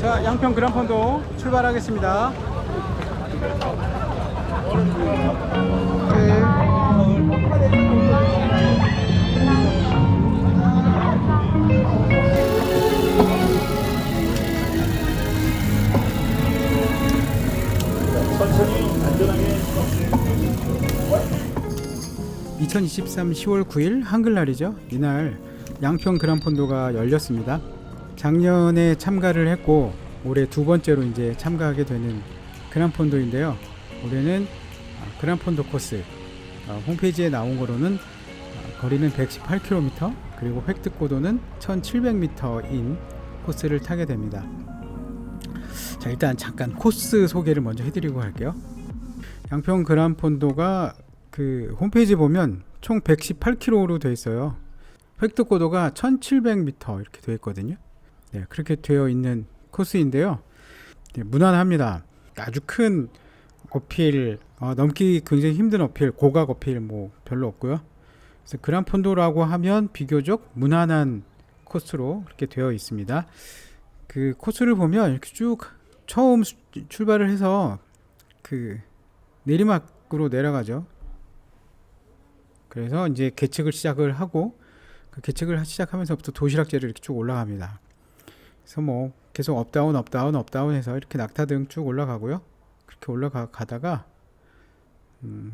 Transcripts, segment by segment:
자, 양평 그란폰도 출발하겠습니다. 천천히 안전하게. 2023 10월 9일 한글날이죠. 이날 양평 그란폰도가 열렸습니다. 작년에 참가를 했고 올해 두 번째로 이제 참가하게 되는 그란폰도인데요. 올해는 그란폰도 코스 홈페이지에 나온 거로는 거리는 118km 그리고 획득고도는 1700m인 코스를 타게 됩니다. 자, 일단 잠깐 코스 소개를 먼저 해드리고 할게요. 양평 그란폰도가 그 홈페이지 보면 총 118km로 되어 있어요. 획득고도가 1700m 이렇게 되어 있거든요. 네, 그렇게 되어 있는 코스인데요. 네, 무난합니다. 아주 큰 어필, 넘기 굉장히 힘든 어필, 고각 어필 뭐 별로 없고요. 그래서 그란폰도라고 하면 비교적 무난한 코스로 그렇게 되어 있습니다. 그 코스를 보면 이렇게 쭉 처음 출발을 해서 그 내리막으로 내려가죠. 그래서 이제 계측을 시작을 하고 그 계측을 시작하면서부터 도시락제를 이렇게 쭉 올라갑니다. 그래서 뭐 계속 업다운 해서 이렇게 낙타등 쭉 올라가고요. 그렇게 올라가다가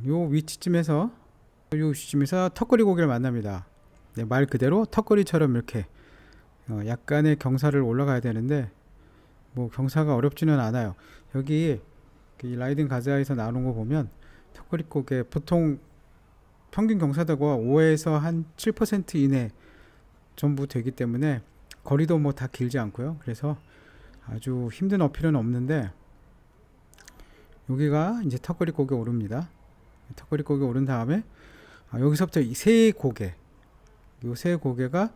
요 위치쯤에서 턱걸이 고개를 만납니다. 네, 말 그대로 턱걸이처럼 이렇게 약간의 경사를 올라가야 되는데 뭐 경사가 어렵지는 않아요. 여기 라이딩 가자에서 나오는 거 보면 턱걸이 고개 보통 평균 경사도가 5에서 한 7% 이내 전부 되기 때문에 거리도 뭐 다 길지 않고요. 그래서 아주 힘든 어필은 없는데 여기가 이제 턱걸이 고개 오릅니다. 턱걸이 고개 오른 다음에 여기서부터 이 세 고개, 요 세 고개가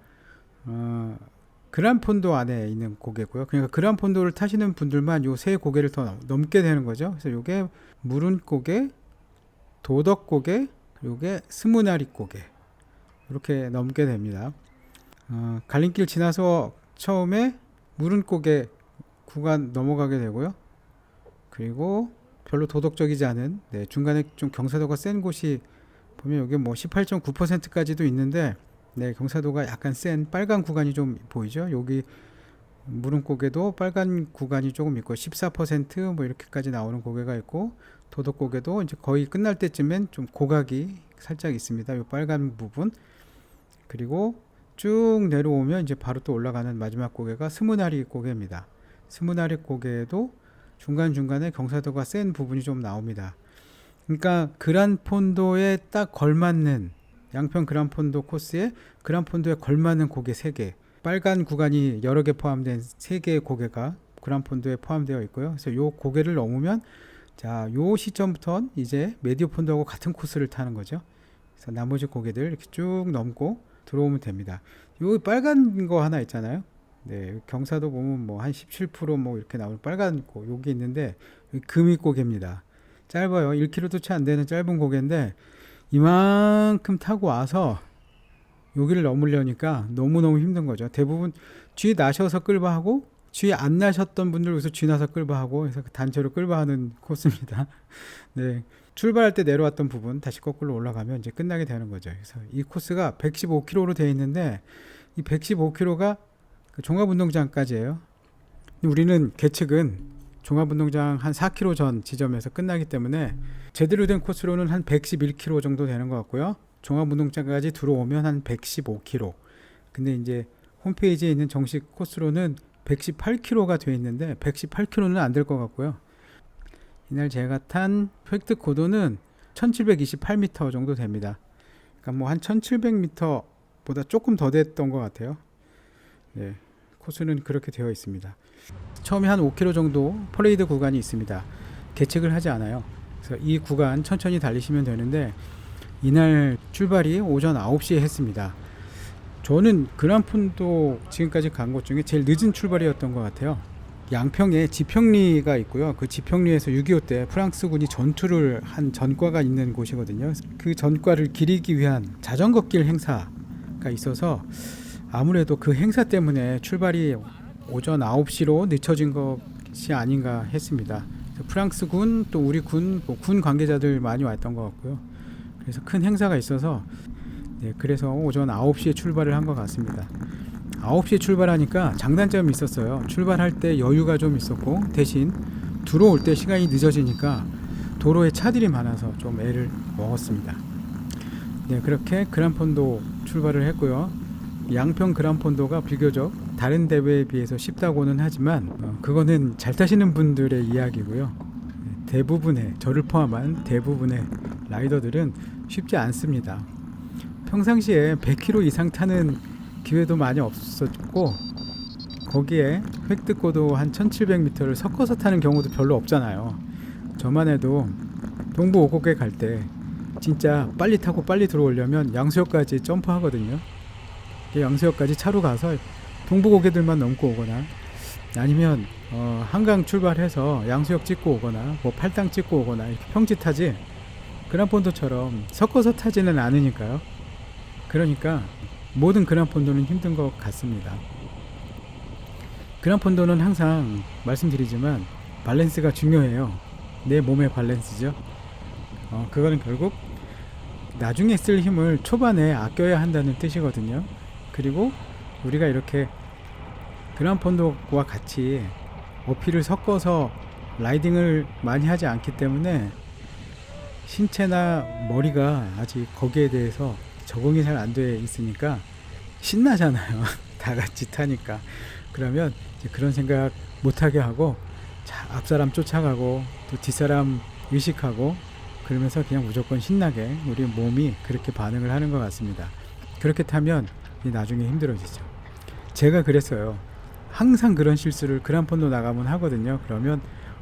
그란폰도 안에 있는 고개고요. 그러니까 그란폰도를 타시는 분들만 요 세 고개를 더 넘게 되는 거죠. 그래서 요게 무른 고개, 도덕 고개, 요게 스무나리 고개 이렇게 넘게 됩니다. 갈림길 지나서 처음에 무른 고개 구간 넘어가게 되고요. 그리고 별로 도덕적이지 않은 중간에 좀 경사도가 센 곳이 보면 여기 뭐 18.9%까지도 있는데 경사도가 약간 센 빨간 구간이 좀 보이죠. 여기 무른 고개도 빨간 구간이 조금 있고 14%뭐 이렇게까지 나오는 고개가 있고 도덕 고개도 이제 거의 끝날 때쯤엔 좀 고각이 살짝 있습니다. 이 빨간 부분. 그리고 쭉 내려오면 이제 바로 또 올라가는 마지막 고개가 스무나리 고개입니다. 스무나리 고개도 중간중간에 경사도가 센 부분이 좀 나옵니다. 그러니까 그란폰도에 딱 걸맞는 양평 그란폰도 코스에 그란폰도에 걸맞는 고개 3개, 빨간 구간이 여러 개 포함된 3개의 고개가 그란폰도에 포함되어 있고요. 그래서 요 고개를 넘으면 자, 요 시점부터는 이제 메디오폰도하고 같은 코스를 타는 거죠. 그래서 나머지 고개들 이렇게 쭉 넘고 들어오면 됩니다. 요 빨간 거 하나 있잖아요. 네, 경사도 보면 뭐 한 17%뭐 이렇게 나오는 빨간 고 여기 있는데 금이 고개입니다. 짧아요. 1km도 채 안 되는 짧은 고개인데 이만큼 타고 와서 여기를 넘으려니까 너무너무 힘든 거죠. 대부분 쥐 나셔서 끌바하고 쥐 안 나셨던 분들 여기서 쥐 나서 끌바하고 그래서 단체로 끌바하는 코스입니다. 네, 출발할 때 내려왔던 부분 다시 거꾸로 올라가면 이제 끝나게 되는 거죠. 그래서 이 코스가 115km로 되어 있는데 이 115km가 그 종합운동장까지예요. 우리는 계측은 종합운동장 한 4km 전 지점에서 끝나기 때문에 제대로 된 코스로는 한 111km 정도 되는 것 같고요. 종합운동장까지 들어오면 한 115km. 근데 이제 홈페이지에 있는 정식 코스로는 118km가 되어 있는데 118km는 안 될 것 같고요. 이날 제가 탄 획득 고도는 1728m 정도 됩니다. 그러니까 뭐 한 1700m보다 조금 더 됐던 것 같아요. 네, 코스는 그렇게 되어 있습니다. 처음에 한 5km 정도 퍼레이드 구간이 있습니다. 계측을 하지 않아요. 그래서 이 구간 천천히 달리시면 되는데 이날 출발이 오전 9시에 했습니다. 저는 그란폰도 지금까지 간 곳 중에 제일 늦은 출발이었던 것 같아요. 양평에 지평리가 있고요. 그 지평리에서 6.25 때 프랑스군이 전투를 한 전과가 있는 곳이거든요. 그 전과를 기리기 위한 자전거 길 행사가 있어서 아무래도 그 행사 때문에 출발이 오전 9시로 늦춰진 것이 아닌가 했습니다. 프랑스 군 또 우리 군, 군 관계자들 많이 왔던 것 같고요. 그래서 큰 행사가 있어서 그래서 오전 9시에 출발을 한 것 같습니다. 9시에 출발하니까 장단점이 있었어요. 출발할 때 여유가 좀 있었고 대신 들어올 때 시간이 늦어지니까 도로에 차들이 많아서 좀 애를 먹었습니다. 그렇게 그란폰도 출발을 했고요. 양평 그란폰도가 비교적 다른 대회에 비해서 쉽다고는 하지만 그거는 잘 타시는 분들의 이야기고요. 대부분의, 저를 포함한 대부분의 라이더들은 쉽지 않습니다. 평상시에 100km 이상 타는 기회도 많이 없었고 거기에 획득고도 한 1700m를 섞어서 타는 경우도 별로 없잖아요. 저만 해도 동부 오곡에 갈 때 진짜 빨리 타고 빨리 들어오려면 양수역까지 점프하거든요. 양수역까지 차로 가서 동부 고개들만 넘고 오거나 아니면 한강 출발해서 양수역 찍고 오거나 뭐 팔당 찍고 오거나 이렇게 평지타지 그란폰도처럼 섞어서 타지는 않으니까요. 그러니까 모든 그란폰도는 힘든 것 같습니다. 그란폰도는 항상 말씀드리지만 밸런스가 중요해요. 내 몸의 밸런스죠. 그거는 결국 나중에 쓸 힘을 초반에 아껴야 한다는 뜻이거든요. 그리고 우리가 이렇게 그란폰도와 같이 어필을 섞어서 라이딩을 많이 하지 않기 때문에 신체나 머리가 아직 거기에 대해서 적응이 잘 안 돼 있으니까 신나잖아요. 다 같이 타니까. 그러면 이제 그런 생각 못하게 하고 앞사람 쫓아가고 또 뒷사람 의식하고 그러면서 그냥 무조건 신나게 우리 몸이 그렇게 반응을 하는 것 같습니다. 그렇게 타면 나중에 힘들어지죠. 제가 그랬어요. 항상 그런 실수를 그란폰도 나가면 하거든요. 그러면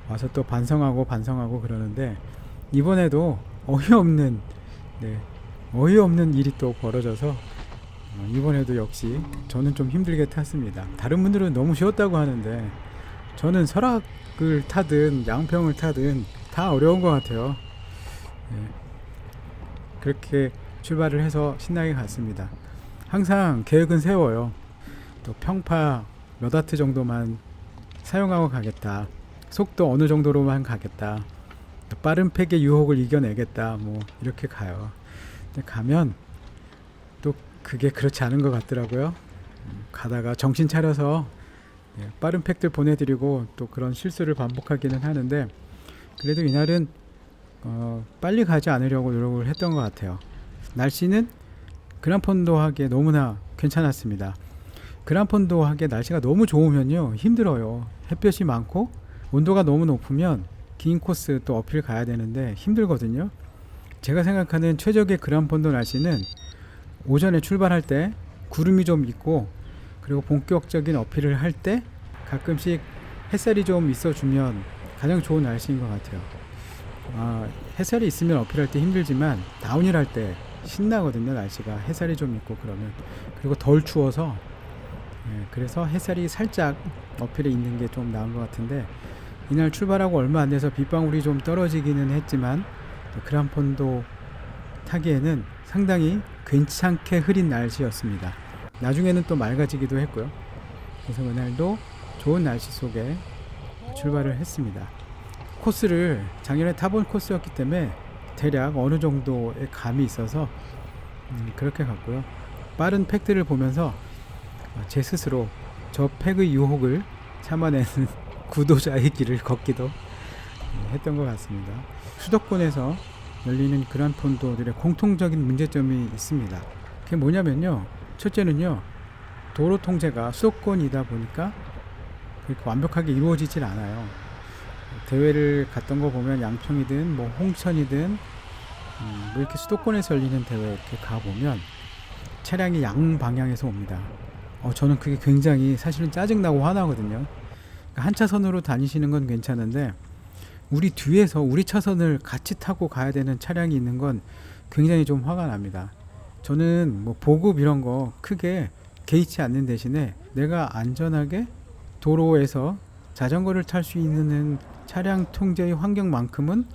와서 또 반성하고 그러는데 이번에도 어이없는 일이 또 벌어져서 이번에도 역시 저는 좀 힘들게 탔습니다. 다른 분들은 너무 쉬웠다고 하는데 저는 설악을 타든 양평을 타든 다 어려운 것 같아요. 그렇게 출발을 해서 신나게 갔습니다. 항상 계획은 세워요. 또 평파 몇 와트 정도만 사용하고 가겠다. 속도 어느 정도로만 가겠다. 또 빠른 팩의 유혹을 이겨내겠다. 뭐 이렇게 가요. 근데 가면 또 그게 그렇지 않은 것 같더라고요. 가다가 정신 차려서 빠른 팩들 보내드리고 또 그런 실수를 반복하기는 하는데 그래도 이날은 빨리 가지 않으려고 노력을 했던 것 같아요. 날씨는 그란폰도하기에 너무나 괜찮았습니다. 그란폰도하기에 날씨가 너무 좋으면요 힘들어요. 햇볕이 많고 온도가 너무 높으면 긴 코스 또 어필 가야 되는데 힘들거든요. 제가 생각하는 최적의 그란폰도 날씨는 오전에 출발할 때 구름이 좀 있고 그리고 본격적인 어필을 할 때 가끔씩 햇살이 좀 있어주면 가장 좋은 날씨인 것 같아요. 햇살이 있으면 어필할 때 힘들지만 다운힐 할 때 신나거든요. 날씨가 햇살이 좀 있고 그러면. 그리고 덜 추워서 그래서 햇살이 살짝 어필에 있는 게 좀 나은 것 같은데 이날 출발하고 얼마 안 돼서 빗방울이 좀 떨어지기는 했지만 그란폰도 타기에는 상당히 괜찮게 흐린 날씨였습니다. 나중에는 또 맑아지기도 했고요. 그래서 그날도 좋은 날씨 속에 출발을 했습니다. 코스를 작년에 타본 코스였기 때문에 대략 어느 정도의 감이 있어서 그렇게 갔고요. 빠른 팩들을 보면서 제 스스로 저 팩의 유혹을 참아내는 구도자의 길을 걷기도 했던 것 같습니다. 수도권에서 열리는 그란폰도들의 공통적인 문제점이 있습니다. 그게 뭐냐면요. 첫째는요. 도로 통제가 수도권이다 보니까 그렇게 완벽하게 이루어지질 않아요. 대회를 갔던 거 보면 양평이든 뭐 홍천이든 뭐 이렇게 수도권에서 열리는 대회 이렇게 가보면 차량이 양 방향에서 옵니다. 저는 그게 굉장히 사실은 짜증나고 화나거든요. 그러니까 한 차선으로 다니시는 건 괜찮은데 우리 뒤에서 우리 차선을 같이 타고 가야 되는 차량이 있는 건 굉장히 좀 화가 납니다. 저는 뭐 보급 이런 거 크게 개의치 않는 대신에 내가 안전하게 도로에서 자전거를 탈 수 있는 차량 통제의 환경만큼은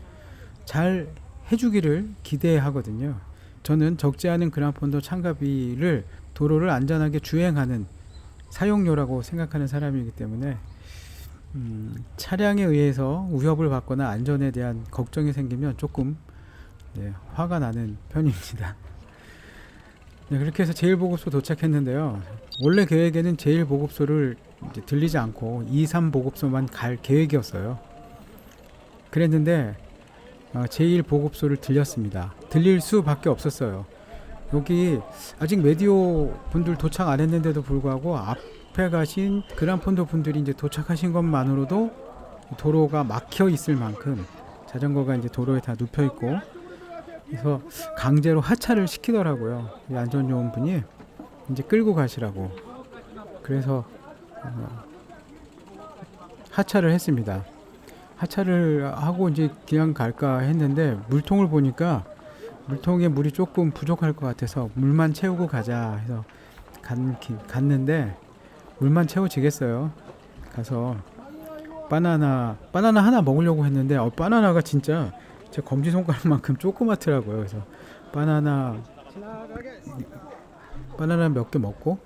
잘 해주기를 기대하거든요. 저는 적지 않은 그란폰도 참가비를 도로를 안전하게 주행하는 사용료라고 생각하는 사람이기 때문에 차량에 의해서 위협을 받거나 안전에 대한 걱정이 생기면 조금 화가 나는 편입니다. 네, 그렇게 해서 제1보급소 도착했는데요. 원래 계획에는 제1보급소를 들리지 않고 2, 3보급소만 갈 계획이었어요. 그랬는데 제1보급소를 들렸습니다. 들릴 수밖에 없었어요. 여기 아직 메디오 분들 도착 안 했는데도 불구하고 앞에 가신 그란폰도 분들이 이제 도착하신 것만으로도 도로가 막혀 있을 만큼 자전거가 이제 도로에 다 눕혀 있고, 그래서 강제로 하차를 시키더라고요. 이 안전요원분이 이제 끌고 가시라고. 그래서 하차를 했습니다. 하차를 하고 이제 그냥 갈까 했는데 물통을 보니까 물통에 물이 조금 부족할 것 같아서 물만 채우고 가자 해서 갔는데 물만 채워지겠어요. 가서 바나나 하나 먹으려고 했는데 바나나가 진짜 제 검지손가락만큼 조그맣더라고요. 그래서 바나나 몇 개 먹고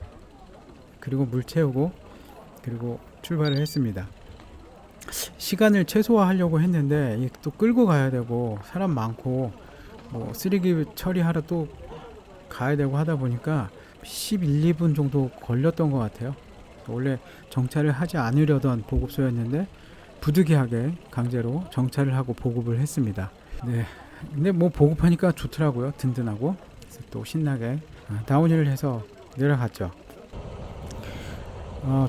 그리고 물 채우고 그리고 출발을 했습니다. 시간을 최소화하려고 했는데 또 끌고 가야 되고 사람 많고 뭐 쓰레기 처리하러 또 가야 되고 하다 보니까 11, 2분 정도 걸렸던 것 같아요. 원래 정차를 하지 않으려던 보급소였는데 부득이하게 강제로 정차를 하고 보급을 했습니다. 네, 근데 뭐 보급하니까 좋더라고요. 든든하고. 그래서 또 신나게 다운힐을 해서 내려갔죠.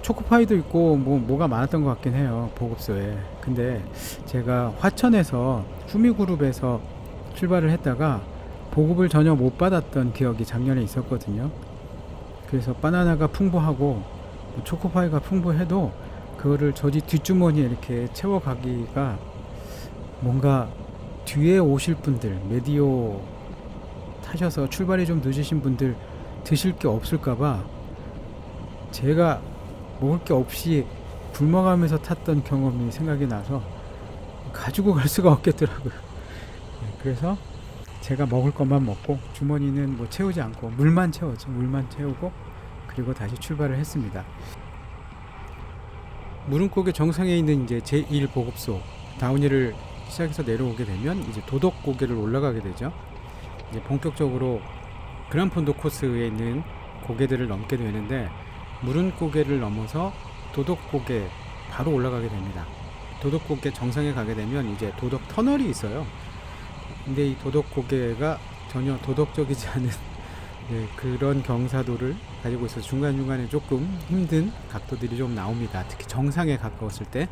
초코파이도 있고 뭐가 많았던 것 같긴 해요, 보급소에. 근데 제가 화천에서 후미그룹에서 출발을 했다가 보급을 전혀 못 받았던 기억이 작년에 있었거든요. 그래서 바나나가 풍부하고 초코파이가 풍부해도 그거를 저지 뒷주머니에 이렇게 채워가기가 뭔가 뒤에 오실 분들, 메디오 타셔서 출발이 좀 늦으신 분들 드실 게 없을까봐 제가 먹을 게 없이 굶어가면서 탔던 경험이 생각이 나서 가지고 갈 수가 없겠더라고요. 그래서 제가 먹을 것만 먹고 주머니는 뭐 채우지 않고 물만 채우고 그리고 다시 출발을 했습니다. 무릉고개 정상에 있는 이제 제1보급소 다운힐을 시작해서 내려오게 되면 이제 도덕고개를 올라가게 되죠. 이제 본격적으로 그란폰도 코스에 있는 고개들을 넘게 되는데 무릉고개를 넘어서 도덕고개 바로 올라가게 됩니다. 도덕고개 정상에 가게 되면 이제 도덕 터널이 있어요. 근데 이 도덕고개가 전혀 도덕적이지 않은 그런 경사도를 가지고 있어서 중간중간에 조금 힘든 각도들이 좀 나옵니다. 특히 정상에 가까웠을 때.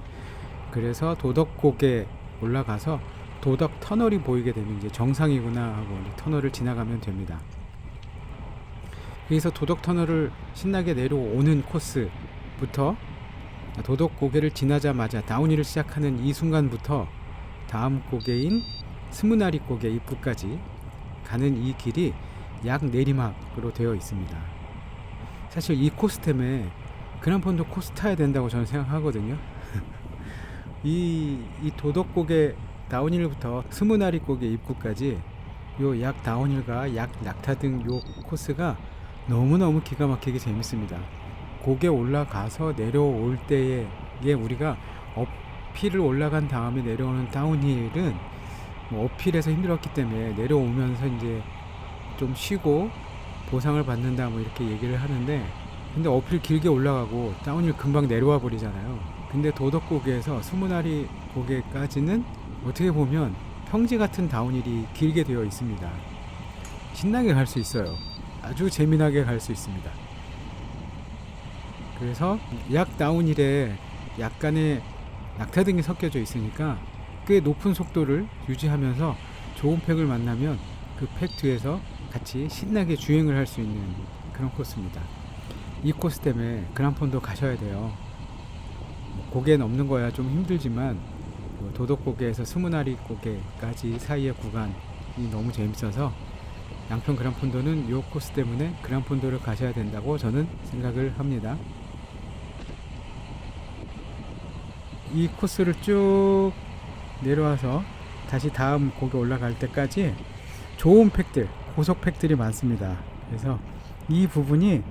그래서 도덕고개 올라가서 도덕 터널이 보이게 되면 이제 정상이구나 하고 터널을 지나가면 됩니다. 여기서 도덕 터널을 신나게 내려오는 코스부터 도덕고개를 지나자마자 다운힐을 시작하는 이 순간부터 다음 고개인 스무나리 고개 입구까지 가는 이 길이 약 내리막으로 되어 있습니다. 사실 이 코스 때문에 그란폰도 코스 타야 된다고 저는 생각하거든요. 이 도덕고개 다운힐부터 스무나리 고개 입구까지 요 약 다운힐과 약 낙타등 요 코스가 너무너무 기가 막히게 재밌습니다. 고개 올라가서 내려올 때에 우리가 어필을 올라간 다음에 내려오는 다운힐은 어필에서 힘들었기 때문에 내려오면서 이제 좀 쉬고 보상을 받는다 이렇게 얘기를 하는데, 근데 어필 길게 올라가고 다운힐 금방 내려와 버리잖아요. 근데 도덕고개에서 스무나리 고개까지는 어떻게 보면 평지 같은 다운힐이 길게 되어 있습니다. 신나게 갈 수 있어요. 아주 재미나게 갈 수 있습니다. 그래서 약 다운힐에 약간의 낙타등이 섞여져 있으니까 꽤 높은 속도를 유지하면서 좋은 팩을 만나면 그 팩 뒤에서 같이 신나게 주행을 할 수 있는 그런 코스입니다. 이 코스 때문에 그란폰도 가셔야 돼요. 고개 넘는 거야 좀 힘들지만 도덕고개에서 스무나리 고개까지 사이의 구간이 너무 재밌어서 양평 그란폰도는 이 코스 때문에 그란폰도를 가셔야 된다고 저는 생각을 합니다. 이 코스를 쭉 내려와서 다시 다음 고개 올라갈 때까지 좋은 팩들, 고속 팩들이 많습니다. 그래서 이 부분이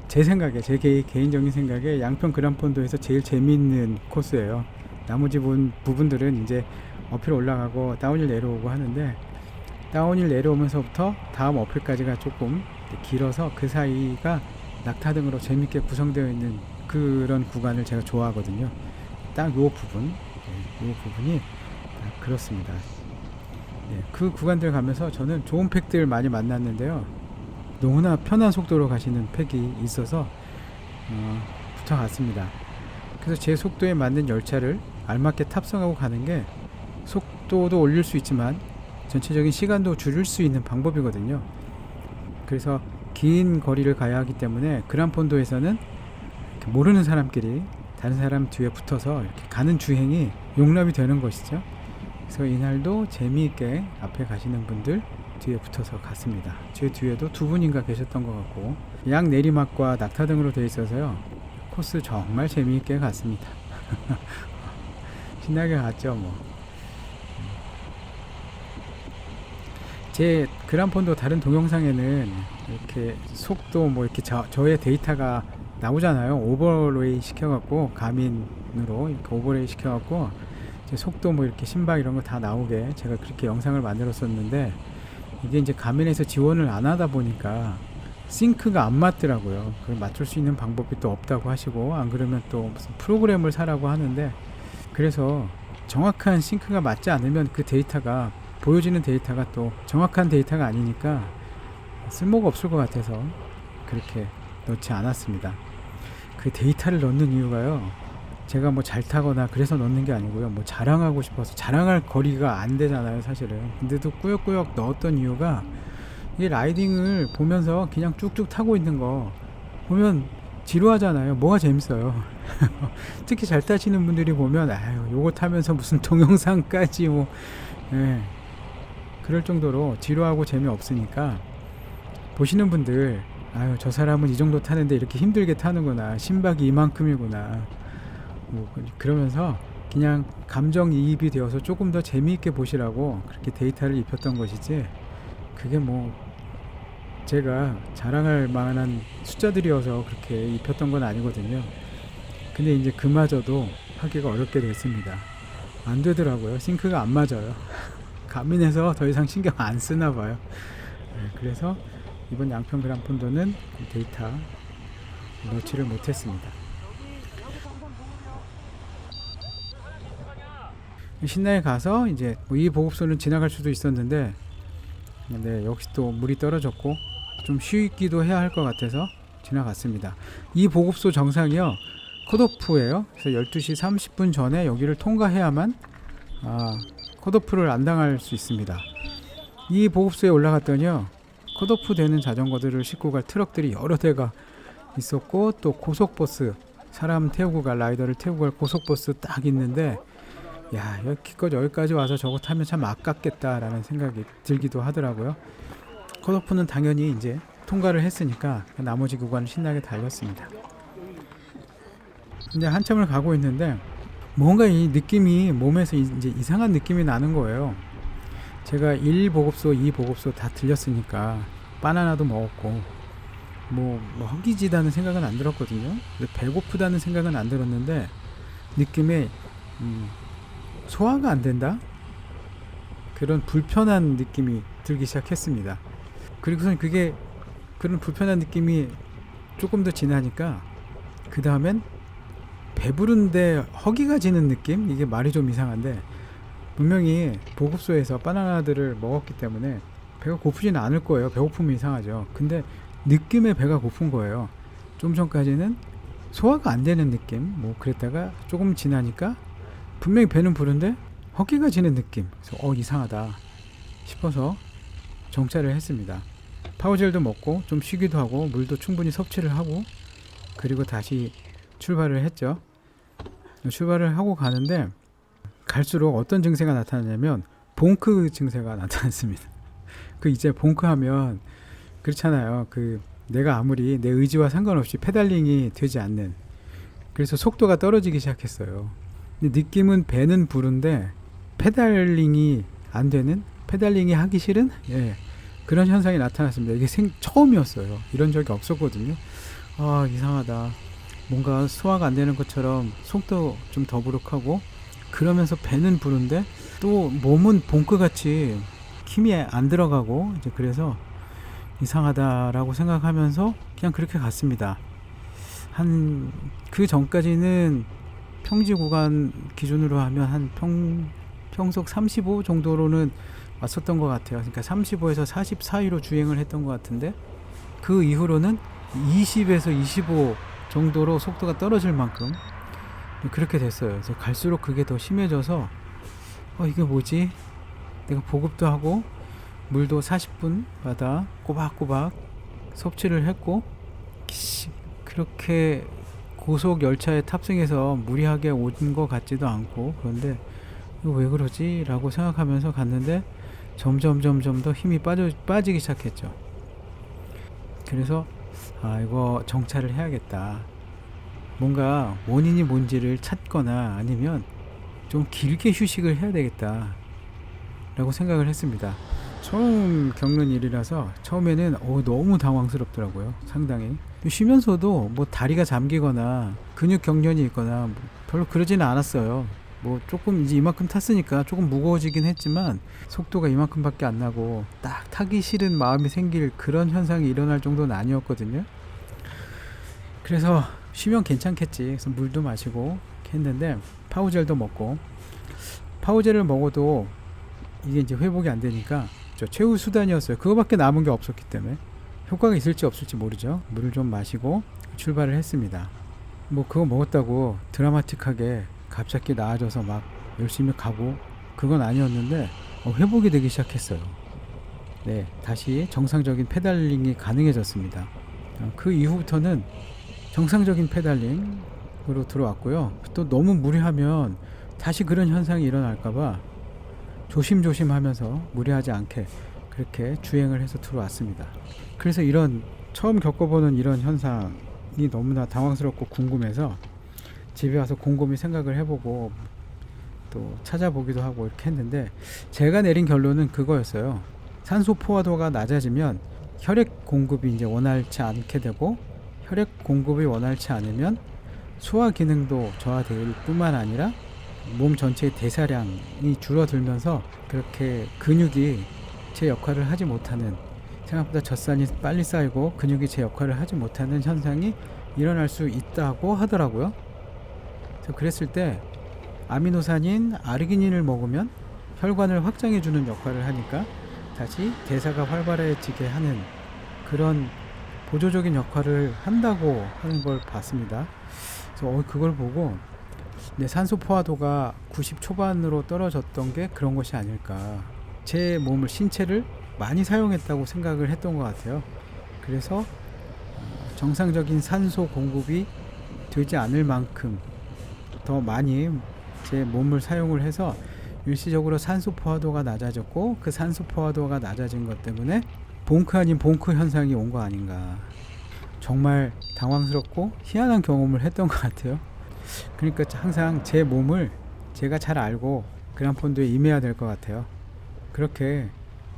제 생각에, 제 개인적인 생각에 양평 그란폰도에서 제일 재미있는 코스예요. 나머지 부분들은 이제 어필 올라가고 다운힐 내려오고 하는데, 다운힐 내려오면서부터 다음 어필까지가 조금 길어서 그 사이가 낙타 등으로 재밌게 구성되어 있는 그런 구간을 제가 좋아하거든요. 딱 요 부분, 요 부분이 그렇습니다. 그 구간들 가면서 저는 좋은 팩들 많이 만났는데요. 너무나 편한 속도로 가시는 팩이 있어서 붙어갔습니다. 그래서 제 속도에 맞는 열차를 알맞게 탑승하고 가는 게 속도도 올릴 수 있지만 전체적인 시간도 줄일 수 있는 방법이거든요. 그래서 긴 거리를 가야 하기 때문에 그란폰도에서는 모르는 사람끼리 다른 사람 뒤에 붙어서 이렇게 가는 주행이 용납이 되는 것이죠. 그래서 이날도 재미있게 앞에 가시는 분들 뒤에 붙어서 갔습니다. 제 뒤에도 두 분인가 계셨던 것 같고, 양 내리막과 낙타 등으로 되어 있어서요, 코스 정말 재미있게 갔습니다. 신나게 갔죠. 뭐 제 그란폰도 다른 동영상에는 이렇게 속도 뭐 이렇게 저의 데이터가 나오잖아요. 오버레이 시켜갖고 가민으로 이렇게 오버레이 시켜갖고 제 속도 뭐 이렇게 심박 이런 거 다 나오게 제가 그렇게 영상을 만들었었는데, 이게 이제 가민에서 지원을 안 하다 보니까 싱크가 안 맞더라고요. 그걸 맞출 수 있는 방법이 또 없다고 하시고, 안 그러면 또 무슨 프로그램을 사라고 하는데, 그래서 정확한 싱크가 맞지 않으면 그 데이터가, 보여지는 데이터가 또 정확한 데이터가 아니니까 쓸모가 없을 것 같아서 그렇게 넣지 않았습니다. 그 데이터를 넣는 이유가요, 제가 뭐 잘 타거나 그래서 넣는 게 아니고요, 뭐 자랑하고 싶어서. 자랑할 거리가 안 되잖아요, 사실은. 근데도 꾸역꾸역 넣었던 이유가, 이 라이딩을 보면서 그냥 쭉쭉 타고 있는 거 보면 지루하잖아요. 뭐가 재밌어요. 특히 잘 타시는 분들이 보면, 아유, 요거 타면서 무슨 동영상까지 뭐, 그럴 정도로 지루하고 재미없으니까, 보시는 분들, 아유, 저 사람은 이 정도 타는데 이렇게 힘들게 타는구나, 심박이 이만큼이구나, 뭐 그러면서 그냥 감정이입이 되어서 조금 더 재미있게 보시라고 그렇게 데이터를 입혔던 것이지, 그게 뭐 제가 자랑할 만한 숫자들이어서 그렇게 입혔던 건 아니거든요. 근데 이제 그마저도 하기가 어렵게 됐습니다. 안 되더라고요. 싱크가 안 맞아요. 가민에서 더 이상 신경 안 쓰나 봐요. 그래서 이번 양평 그란폰도는 데이터 넣지를 못했습니다. 신나에 가서 이제 이 보급소는 지나갈 수도 있었는데, 역시 또 물이 떨어졌고 좀 쉬기도 해야 할 것 같아서 지나갔습니다. 이 보급소 정상이요, 컷오프예요. 그래서 12시 30분 전에 여기를 통과해야만 컷오프를 안 당할 수 있습니다. 이 보급소에 올라갔더니요, 컷오프 되는 자전거들을 싣고 갈 트럭들이 여러 대가 있었고, 또 고속버스, 사람 태우고 갈, 라이더를 태우고 갈 고속버스 딱 있는데, 야, 여기까지 와서 저거 타면 참 아깝겠다라는 생각이 들기도 하더라고요. 컷오프는 당연히 이제 통과를 했으니까 나머지 구간을 신나게 달렸습니다. 근데 한참을 가고 있는데 뭔가 이 느낌이 몸에서 이제 이상한 느낌이 나는 거예요. 제가 1 보급소, 2 보급소 다 들렸으니까 바나나도 먹었고 뭐 허기지다는 생각은 안 들었거든요. 근데 배고프다는 생각은 안 들었는데, 느낌에 소화가 안 된다? 그런 불편한 느낌이 들기 시작했습니다. 그리고선 그런 불편한 느낌이 조금 더 지나니까 그 다음엔 배부른데 허기가 지는 느낌? 이게 말이 좀 이상한데, 분명히 보급소에서 바나나들을 먹었기 때문에 배가 고프지는 않을 거예요. 배고픔이 이상하죠. 근데 느낌에 배가 고픈 거예요. 좀 전까지는 소화가 안 되는 느낌, 뭐 그랬다가 조금 지나니까 분명히 배는 부른데 허기가 지는 느낌. 그래서 이상하다 싶어서 정차를 했습니다. 파워젤도 먹고 좀 쉬기도 하고 물도 충분히 섭취를 하고, 그리고 다시 출발을 했죠. 출발을 하고 가는데 갈수록 어떤 증세가 나타나냐면 봉크 증세가 나타났습니다. 이제 봉크 하면 그렇잖아요. 내가 아무리 내 의지와 상관없이 페달링이 되지 않는, 그래서 속도가 떨어지기 시작했어요. 근데 느낌은 배는 부른데 페달링이 안 되는, 페달링이 하기 싫은 그런 현상이 나타났습니다. 이게 처음이었어요. 이런 적이 없었거든요. 아, 이상하다. 뭔가 소화가 안 되는 것처럼 속도 좀 더부룩하고 그러면서 배는 부른데 또 몸은 봉크같이 힘이 안 들어가고 이제 그래서 이상하다라고 생각하면서 그냥 그렇게 갔습니다. 한 그 전까지는 평지 구간 기준으로 하면 한 평속 35 정도로는 왔었던 것 같아요. 그러니까 35에서 40 사이로 주행을 했던 것 같은데 그 이후로는 20에서 25 정도로 속도가 떨어질 만큼 그렇게 됐어요. 그래서 갈수록 그게 더 심해져서 이게 뭐지? 내가 보급도 하고 물도 40분마다 꼬박꼬박 섭취를 했고 그렇게 고속 열차에 탑승해서 무리하게 온 것 같지도 않고 그런데 이거 왜 그러지? 라고 생각하면서 갔는데 점점 더 힘이 빠지기 시작했죠. 그래서 이거 정차를 해야겠다. 뭔가 원인이 뭔지를 찾거나 아니면 좀 길게 휴식을 해야 되겠다 라고 생각을 했습니다. 처음 겪는 일이라서 처음에는 너무 당황스럽더라고요. 상당히 쉬면서도 뭐 다리가 잠기거나 근육 경련이 있거나 별로 그러지는 않았어요. 뭐 조금 이제 이만큼 탔으니까 조금 무거워지긴 했지만 속도가 이만큼밖에 안 나고 딱 타기 싫은 마음이 생길 그런 현상이 일어날 정도는 아니었거든요. 그래서 쉬면 괜찮겠지. 그래서 물도 마시고 했는데 파우젤도 먹고 파우젤을 먹어도 이게 이제 회복이 안 되니까 최후 수단이었어요. 그거밖에 남은 게 없었기 때문에 효과가 있을지 없을지 모르죠. 물을 좀 마시고 출발을 했습니다. 뭐 그거 먹었다고 드라마틱하게 갑자기 나아져서 막 열심히 가고 그건 아니었는데 회복이 되기 시작했어요. 네, 다시 정상적인 페달링이 가능해졌습니다. 그 이후부터는 정상적인 페달링으로 들어왔고요. 또 너무 무리하면 다시 그런 현상이 일어날까봐 조심조심 하면서 무리하지 않게 그렇게 주행을 해서 들어왔습니다. 그래서 이런 처음 겪어보는 이런 현상이 너무나 당황스럽고 궁금해서 집에 와서 곰곰이 생각을 해보고 또 찾아보기도 하고 이렇게 했는데 제가 내린 결론은 그거였어요. 산소 포화도가 낮아지면 혈액 공급이 이제 원활치 않게 되고 혈액 공급이 원활치 않으면 소화 기능도 저하될 뿐만 아니라 몸 전체의 대사량이 줄어들면서 그렇게 근육이 제 역할을 하지 못하는 생각보다 젖산이 빨리 쌓이고 근육이 제 역할을 하지 못하는 현상이 일어날 수 있다고 하더라고요. 그래서 그랬을 때 아미노산인 아르기닌을 먹으면 혈관을 확장해 주는 역할을 하니까 다시 대사가 활발해지게 하는 그런 보조적인 역할을 한다고 하는 걸 봤습니다. 그래서 그걸 보고 내 산소 포화도가 90 초반으로 떨어졌던 게 그런 것이 아닐까. 제 몸을 신체를 많이 사용했다고 생각을 했던 것 같아요. 그래서 정상적인 산소 공급이 되지 않을 만큼 더 많이 제 몸을 사용을 해서 일시적으로 산소 포화도가 낮아졌고 그 산소 포화도가 낮아진 것 때문에 봉크 아닌 봉크 현상이 온 거 아닌가. 정말 당황스럽고 희한한 경험을 했던 것 같아요. 그러니까 항상 제 몸을 제가 잘 알고 그란폰도에 임해야 될 것 같아요. 그렇게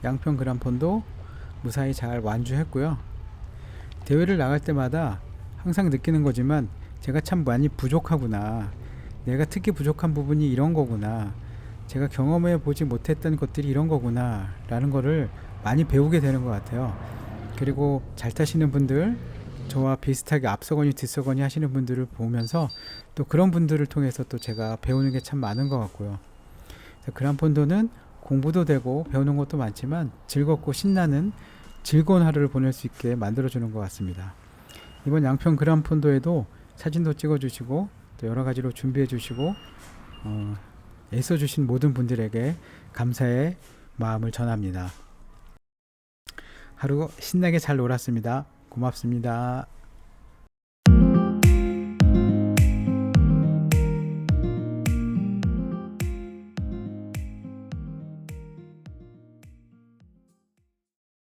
양평 그란폰도 무사히 잘 완주했고요. 대회를 나갈 때마다 항상 느끼는 거지만 제가 참 많이 부족하구나. 내가 특히 부족한 부분이 이런 거구나. 제가 경험해 보지 못했던 것들이 이런 거구나 라는 거를 많이 배우게 되는 것 같아요. 그리고 잘 타시는 분들, 저와 비슷하게 앞서거니 뒤서거니 하시는 분들을 보면서 또 그런 분들을 통해서 또 제가 배우는 게 참 많은 것 같고요. 그란폰도는 공부도 되고 배우는 것도 많지만 즐겁고 신나는 즐거운 하루를 보낼 수 있게 만들어주는 것 같습니다. 이번 양평 그란폰도에도 사진도 찍어주시고 또 여러 가지로 준비해 주시고 애써주신 모든 분들에게 감사의 마음을 전합니다. 하루 신나게 잘 놀았습니다. 고맙습니다.